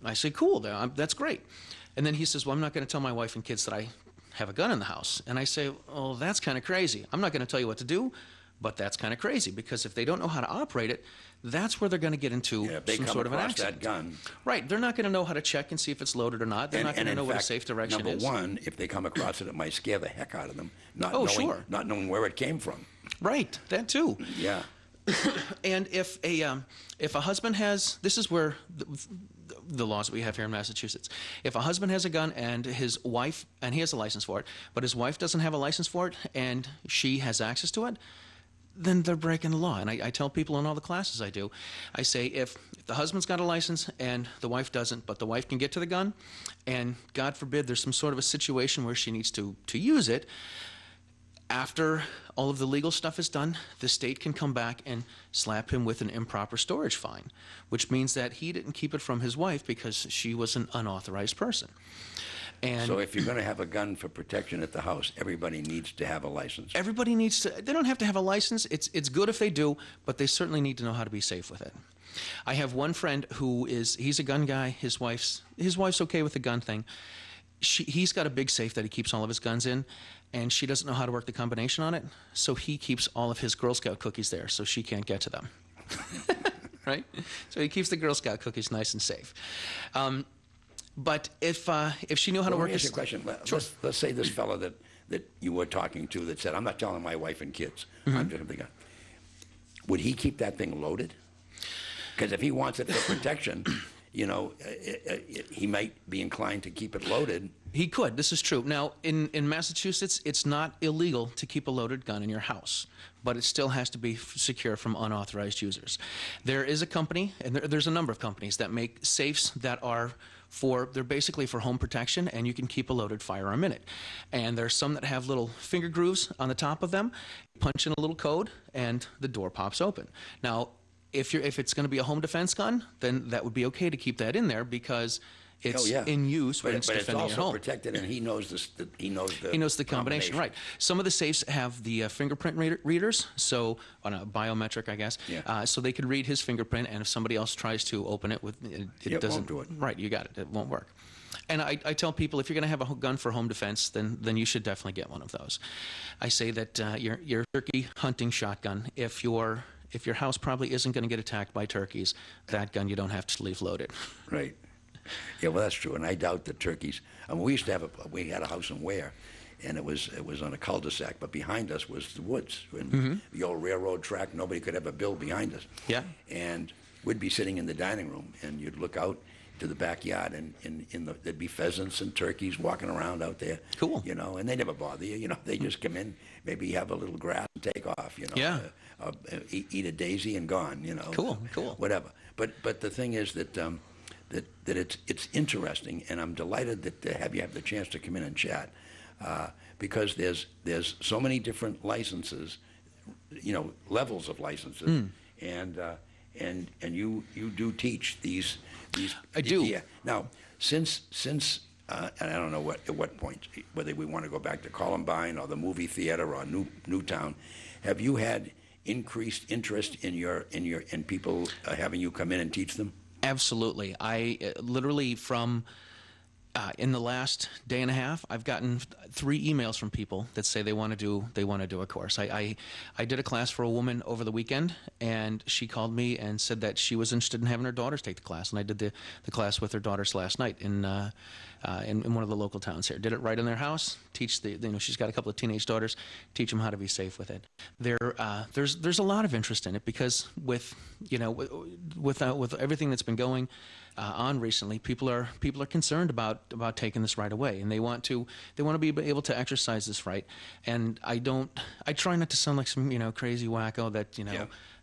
I say, cool, that's great. And then he says, well, I'm not going to tell my wife and kids that I have a gun in the house. And I say, oh, that's kind of crazy. I'm not going to tell you what to do, but that's kind of crazy, because if they don't know how to operate it, that's where they're going to get into some sort of an accident. That gun. Right. They're not going to know how to check and see if it's loaded or not. They're not going to know what a safe direction is. Number one, if they come across it, it might scare the heck out of them, not knowing where it came from. Right. That too. Yeah. And if a husband has, this is where the laws that we have here in Massachusetts. If a husband has a gun and his wife, and he has a license for it, but his wife doesn't have a license for it and she has access to it, then they're breaking the law. And I tell people in all the classes I do, I say, if the husband's got a license and the wife doesn't, but the wife can get to the gun, and God forbid there's some sort of a situation where she needs to use it, after all of the legal stuff is done, the state can come back and slap him with an improper storage fine, which means that he didn't keep it from his wife because she was an unauthorized person. And so if you're going to have a gun for protection at the house, everybody needs to have a license. Everybody needs to. They don't have to have a license. It's good if they do, but they certainly need to know how to be safe with it. I have one friend he's a gun guy. His wife's okay with the gun thing. He's got a big safe that he keeps all of his guns in, and she doesn't know how to work the combination on it, so he keeps all of his Girl Scout cookies there so she can't get to them. Right? So he keeps the Girl Scout cookies nice and safe. But if she knew how to work this... Let me ask you a question. Sure. Let's say this fellow that you were talking to that said, I'm not telling my wife and kids. I'm just the gun. Would he keep that thing loaded? Because if he wants it for protection... he might be inclined to keep it loaded. He could. This is true. Now, in Massachusetts, it's not illegal to keep a loaded gun in your house, but it still has to be secure from unauthorized users. There is a company, and there's a number of companies that make safes that they're basically for home protection, and you can keep a loaded firearm in it. And there's some that have little finger grooves on the top of them. Punch in a little code, and the door pops open. Now, if it's going to be a home defense gun, then that would be okay to keep that in there because it's in use when it's defending your home. But it's also protected, and he knows the combination. Right. Some of the safes have the fingerprint readers, so on a biometric, I guess. Yeah. So they could read his fingerprint, and if somebody else tries to open it, it doesn't won't do it. Right. You got it. It won't work. And I tell people, if you're going to have a gun for home defense, then you should definitely get one of those. I say that your turkey hunting shotgun, if your house probably isn't going to get attacked by turkeys, that gun you don't have to leave loaded. Right. Yeah, well, that's true, and I doubt that turkeys. I mean, we had a house in Ware, and it was on a cul-de-sac, but behind us was the woods, and the old railroad track. Nobody could ever build behind us. Yeah. And we'd be sitting in the dining room, and you'd look out to the backyard, and there'd be pheasants and turkeys walking around out there. Cool. And they never bother you. They just come in, maybe have a little grass and take off. Yeah. Eat a daisy and gone. Cool. Whatever. But the thing is that it's interesting, and I'm delighted that you have the chance to come in and chat, because there's so many different licenses, levels of licenses, and you do teach these. I do. Yeah. Now, since and I don't know at what point, whether we want to go back to Columbine or the movie theater or Newtown, have you had increased interest in people having you come in and teach them? Absolutely. I literally from in the last day and a half, I've gotten 3 emails from people that say they want to do a course. I did a class for a woman over the weekend, and she called me and said that she was interested in having her daughters take the class, and I did the class with her daughters last night in one of the local towns here. Did it right in their house. Teach she's got a couple of teenage daughters. Teach them how to be safe with it. There's a lot of interest in it because with everything that's been going on recently, people are concerned about taking this right away, and they want to be able to exercise this right. And I try not to sound like some crazy wacko that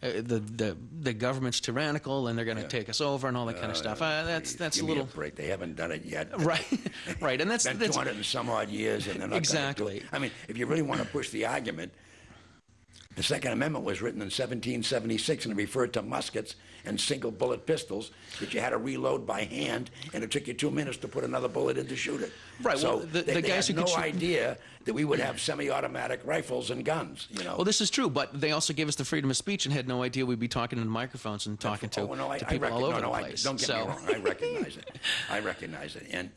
the government's tyrannical and they're going to take us over and all that kind of stuff. That's give a little me a break. They haven't done it yet. Right, and that's 200 and some odd years, and they're not exactly. Gonna do it. I mean, if you really want to push the argument, The Second Amendment was written in 1776, and it referred to muskets and single-bullet pistols that you had to reload by hand, and it took you 2 minutes to put another bullet in to shoot it. Right. So well, the they guys had who could no shoot. idea that we would have semi-automatic rifles and guns. You know. Well, this is true, but they also gave us the freedom of speech and had no idea we'd be talking into microphones and talking to people all over the place. Don't get me wrong. I recognize it. I recognize it.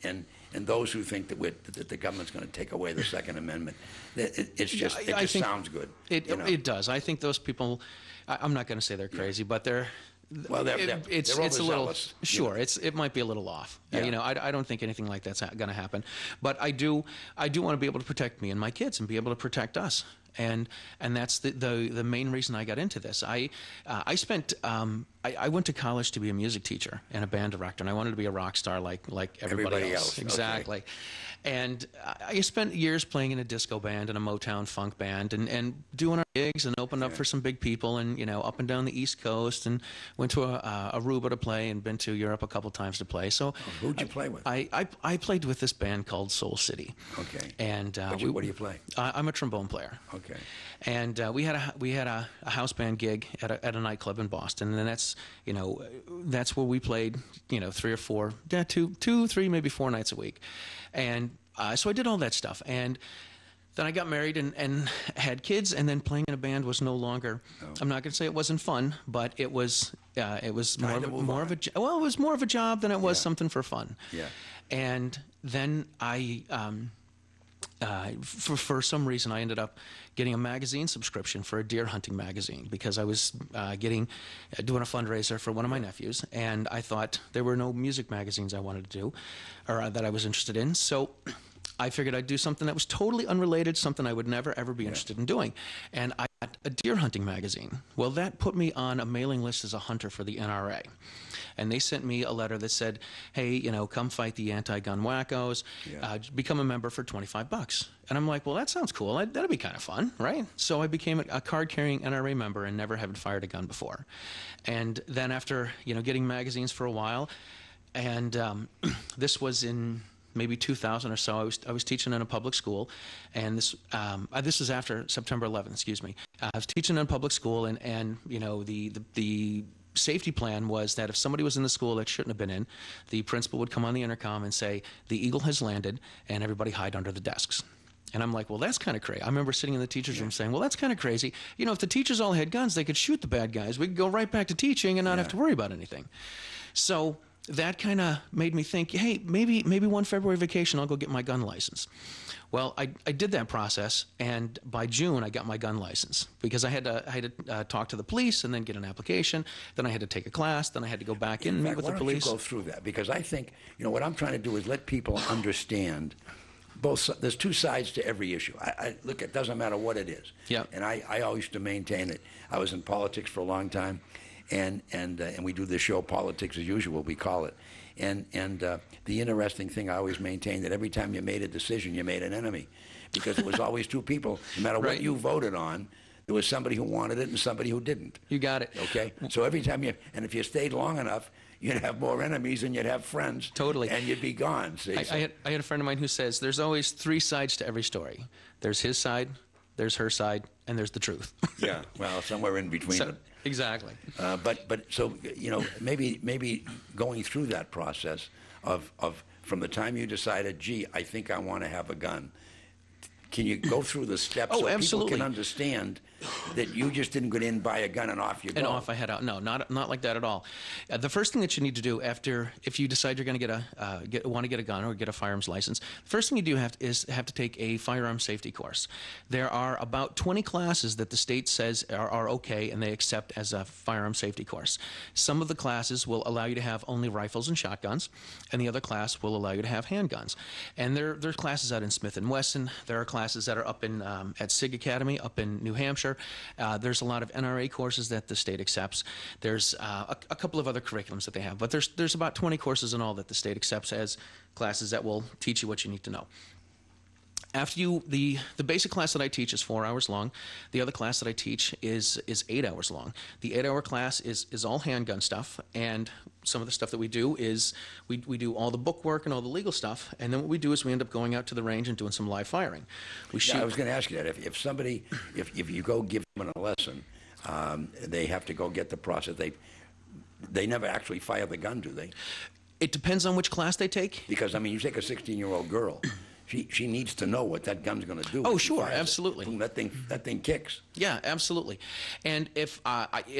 And those who think that the government's going to take away the Second Amendment, it just sounds good. It does. I think those people. I'm not going to say they're crazy, but they're. Well, it's a little sure. It might be a little off. Yeah. I don't think anything like that's going to happen, but I do want to be able to protect me and my kids and be able to protect us. And that's the main reason I got into this. I went to college to be a music teacher and a band director, and I wanted to be a rock star like everybody else. Exactly. Okay. And I spent years playing in a disco band and a Motown funk band and doing our gigs and opened up for some big people and, up and down the East Coast, and went to Aruba to play and been to Europe a couple times to play. So who'd you play with? I played with this band called Soul City. Okay. And what do you play? I'm a trombone player. Okay. And we had a house band gig at a nightclub in Boston, and that's where we played 3 or 4, 2, 3, maybe 4 nights a week, and so I did all that stuff, and then I got married and had kids, and then playing in a band was no longer. Oh. I'm not going to say it wasn't fun, but it was more of a job than it was something for fun. Yeah. And then I. For some reason, I ended up getting a magazine subscription for a deer hunting magazine because I was doing a fundraiser for one of my nephews, and I thought there were no music magazines I wanted to do or that I was interested in. So I figured I'd do something that was totally unrelated, something I would never, ever be interested in doing. And I got a deer hunting magazine. Well, that put me on a mailing list as a hunter for the NRA. And they sent me a letter that said, hey, come fight the anti-gun wackos, become a member for $25. And I'm like, well, that sounds cool. That'd be kind of fun, right? So I became a card-carrying NRA member and never had fired a gun before. And then after, getting magazines for a while, and this was in maybe 2000 or so, I was teaching in a public school, and this was after September 11th, excuse me. I was teaching in a public school, and the safety plan was that if somebody was in the school that shouldn't have been in, the principal would come on the intercom and say, the eagle has landed, and everybody hide under the desks. And I'm like, well, that's kind of crazy. I remember sitting in the teacher's room saying, well, that's kind of crazy. If the teachers all had guns, they could shoot the bad guys. We could go right back to teaching and not have to worry about anything. So that kind of made me think, hey, maybe one February vacation I'll go get my gun license. Well, I did that process, and by June I got my gun license because I had to talk to the police and then get an application. Then I had to take a class. Then I had to go back in and meet with the police. Why don't you go through that? Because I think what I'm trying to do is let people understand both. There's two sides to every issue. Look, it doesn't matter what it is. Yeah. And I always used to maintain it. I was in politics for a long time. And we do this show, Politics as Usual, we call it. And the interesting thing I always maintained that every time you made a decision, you made an enemy, because it was always two people. No matter what you voted on, there was somebody who wanted it and somebody who didn't. You got it. Okay? So every time if you stayed long enough, you'd have more enemies than you'd have friends. Totally. And you'd be gone. See? I had a friend of mine who says there's always 3 sides to every story. There's his side, there's her side, and there's the truth. Yeah, well, somewhere in between them. Exactly. But so maybe going through that process of from the time you decided, gee, I think I want to have a gun. Can you go through the steps so absolutely. people can understand that you just didn't go in and buy a gun and off you go? And off I head out. No, not like that at all. The first thing that you need to do if you decide you're going to want to get a gun or get a firearms license, the first thing you do is have to take a firearm safety course. There are about 20 classes that the state says are okay and they accept as a firearm safety course. Some of the classes will allow you to have only rifles and shotguns, and the other class will allow you to have handguns. And there are classes out in Smith & Wesson. There are classes that are up in at SIG Academy up in New Hampshire. There's a lot of NRA courses that the state accepts. There's a couple of other curriculums that they have, but there's about 20 courses in all that the state accepts as classes that will teach you what you need to know. After the basic class that I teach is 4 hours long. The other class that I teach is 8 hours long. The 8-hour class is all handgun stuff, and some of the stuff that we do is we do all the book work and all the legal stuff, and then what we do is we end up going out to the range and doing some live firing. We shoot. Yeah, I was going to ask you that. If somebody, if you go give them a lesson, they have to go get the process. They never actually fire the gun, do they? It depends on which class they take. Because, I mean, you take a 16-year-old girl. She needs to know what that gun's going to do. Oh, sure, absolutely. Boom, that thing kicks. Yeah, absolutely. And if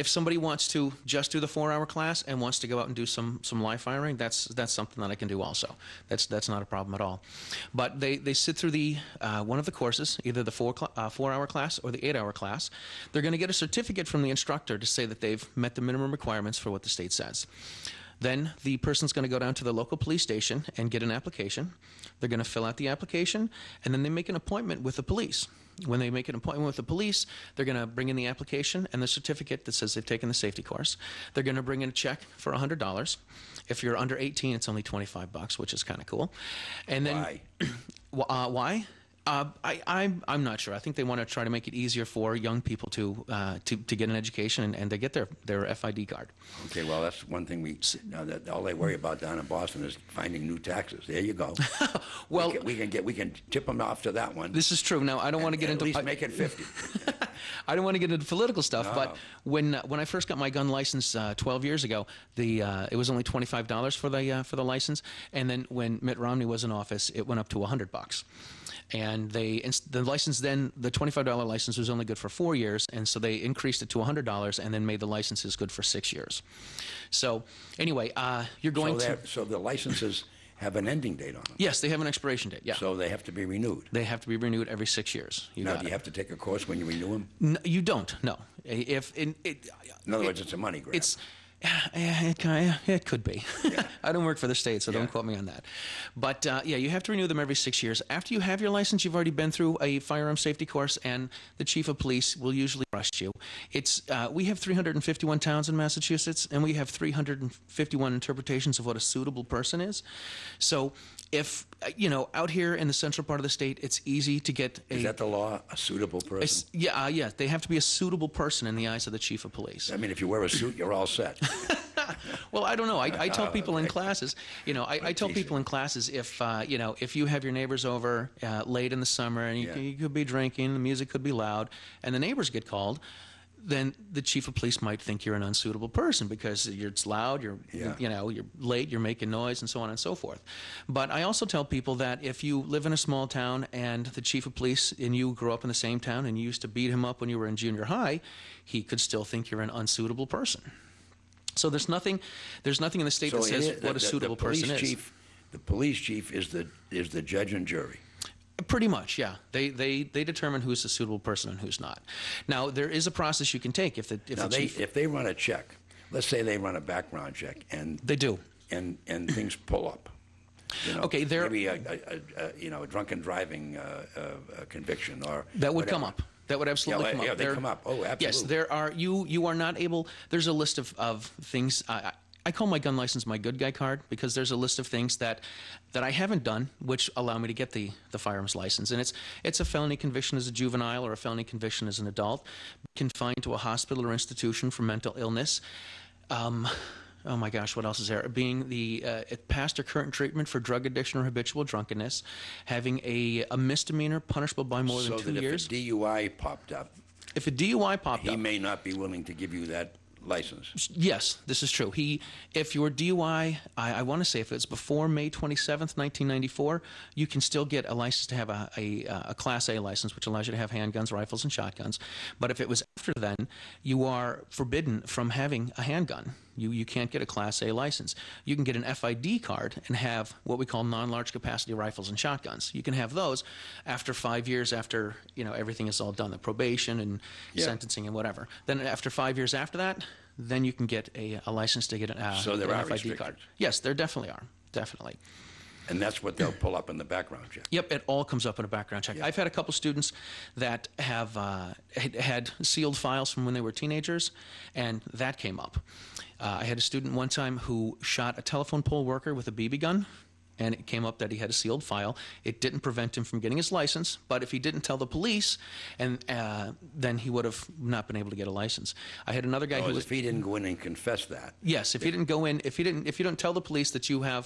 somebody wants to just do the 4-hour class and wants to go out and do some live firing, that's something that I can do also. That's not a problem at all. But they sit through the one of the courses, either the 4-hour class or the 8-hour class. They're going to get a certificate from the instructor to say that they've met the minimum requirements for what the state says. Then the person's going to go down to the local police station and get an application. They're going to fill out the application, and then they make an appointment with the police. When they make an appointment with the police, they're going to bring in the application and the certificate that says they've taken the safety course. They're going to bring in a check for $100. If you're under 18, it's only $25, which is kind of cool. And then Why? Why? I'm not sure. I think they want to try to make it easier for young people to get an education and to get their FID card. Okay, well, that's one thing all they worry about down in Boston is finding new taxes. There you go. Well, we can tip them off to that one. This is true. Now, I don't want to get into at least make it 50. I don't want to get into political stuff, No. but when I first got my gun license 12 years ago, it was only $25 for the license, and then when Mitt Romney was in office, it went up to $100. And the license then, the $25 license was only good for 4 years, and so they increased it to $100 and then made the licenses good for 6 years. So anyway, you're going So the licenses have an ending date on them. Yes, they have an expiration date. Yeah. So they have to be renewed. They have to be renewed every 6 years. Now, do you have to take a course when you renew them? No, you don't. No. In other words, it's a money grab. It could be. Yeah. I don't work for the state, so don't quote me on that. But you have to renew them every 6 years. After you have your license, you've already been through a firearm safety course, and the chief of police will usually trust you. We have 351 towns in Massachusetts, and we have 351 interpretations of what a suitable person is. So if, out here in the central part of the state, it's easy to get Is that the law, a suitable person? Yeah, they have to be a suitable person in the eyes of the chief of police. I mean, if you wear a suit, you're all set. Well, I don't know. I tell people in classes, I tell people in classes if you have your neighbors over late in the summer and you could be drinking, the music could be loud, and the neighbors get called, then the chief of police might think you're an unsuitable person because it's loud, you're late, you're making noise, and so on and so forth. But I also tell people that if you live in a small town and the chief of police and you grew up in the same town and you used to beat him up when you were in junior high, he could still think you're an unsuitable person. So there's nothing in the state that says what a suitable person is. The police chief is the judge and jury. Pretty much, yeah. They determine who's a suitable person and who's not. Now, there is a process you can take if they run a check. Let's say they run a background check, and they do, and things pull up. Okay, maybe a drunken driving conviction or that would whatever. come up. That would absolutely come up. Yeah, they come up. Oh, absolutely. Yes, there are. You are not able. There's a list of things. I call my gun license my good guy card because there's a list of things that I haven't done which allow me to get the firearms license. And it's a felony conviction as a juvenile or a felony conviction as an adult, confined to a hospital or institution for mental illness. Oh my gosh, what else is there? Being past or current treatment for drug addiction or habitual drunkenness, having a misdemeanor punishable by more than 2 years. So that if a DUI popped up, he may not be willing to give you that license. Yes, this is true. If your DUI, I want to say if it's before May 27th, 1994, you can still get a license to have a Class A license, which allows you to have handguns, rifles, and shotguns. But if it was after then, you are forbidden from having a handgun. You can't get a Class A license. You can get an FID card and have what we call non-large capacity rifles and shotguns. You can have those after 5 years after everything is all done, the probation and sentencing and whatever. Then after 5 years after that, then you can get a license to get an FID card. Yes, there definitely are. Definitely. And that's what they'll pull up in the background check. Yep, it all comes up in a background check. Yeah. I've had a couple students that have had sealed files from when they were teenagers, and that came up. I had a student one time who shot a telephone pole worker with a BB gun, and it came up that he had a sealed file. It didn't prevent him from getting his license, but if he didn't tell the police, and then he would have not been able to get a license. I had another guy who was, if he didn't go in and confess that. yes, if you didn't go in, if you don't tell the police that you have